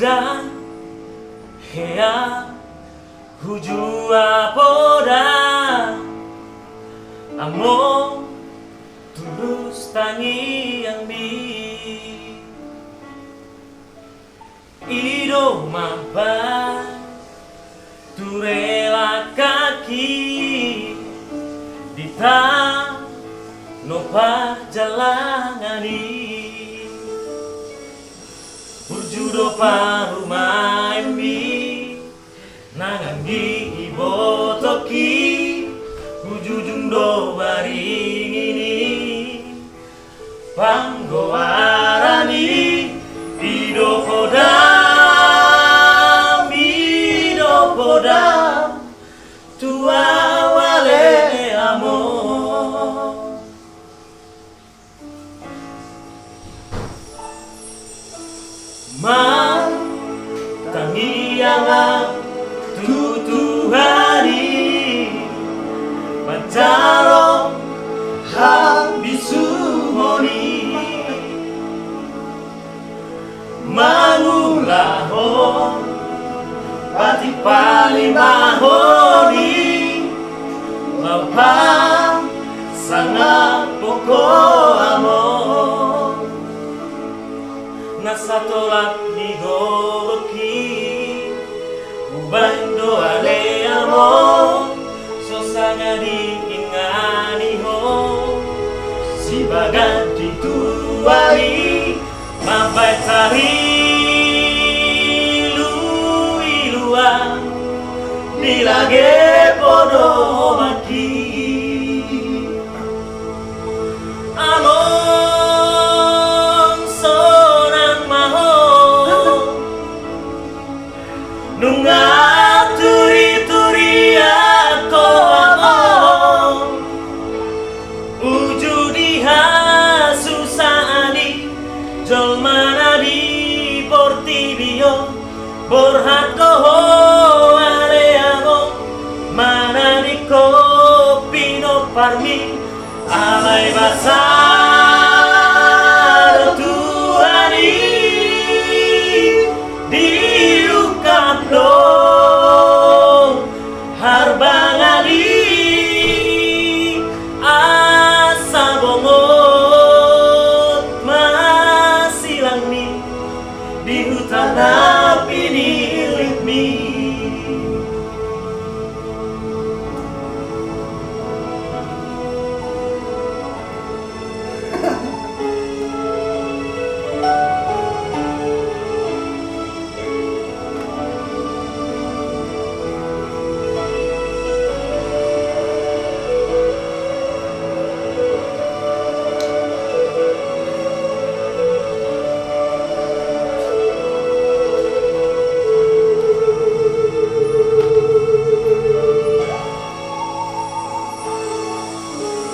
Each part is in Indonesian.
Dan hea hujua poda amo tulus tangi yang bi ido maba turela kaki dita nopa jalangani burjudo paru maimbi nangangi ibotoki hujujung do baringini panggoarani ido podam tua wale amor man tangianga tutu hari pancaro habisumoni manulaho pati palimahoni mapa sangat poko amor nasa tolak ni goloki ubando ale amor sosanga diingani ho si bagat dituari mampai tari luiluan dilage podo maki amon sonang maho nunga turi-turi ako amon ujudiha susani jolmana di portibio borhatko ale amo mana di kopino parmi alai basar tuani diukap do harbangani asa bongot masilang ni di hutan api nilitmi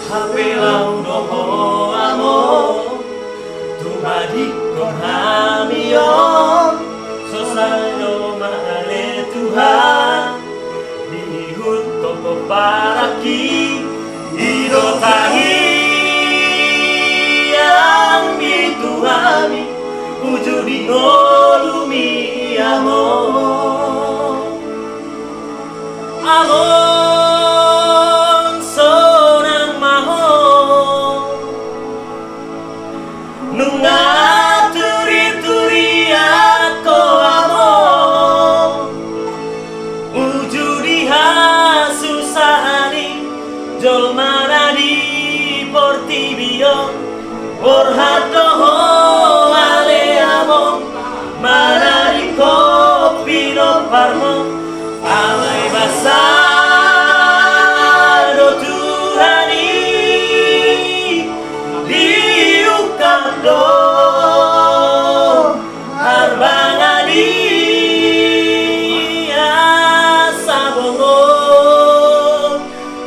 hapelau doho amor tumadi kon hamion sosayo male Tuhan dihut toko paraki ido tangi yang dituhami ujudi ngolumi amor amor nunga turi-turi ako amor ujudiha susahani jolmana di portibio borhatoho ale amor mana di kopino parmo alai basar do Tuhani do harbangani asa bongot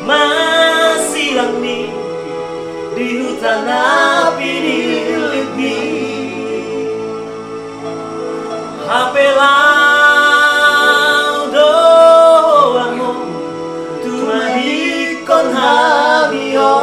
masilang ni di hutan api nilitmi hapelau doangmu tumadi kon hamio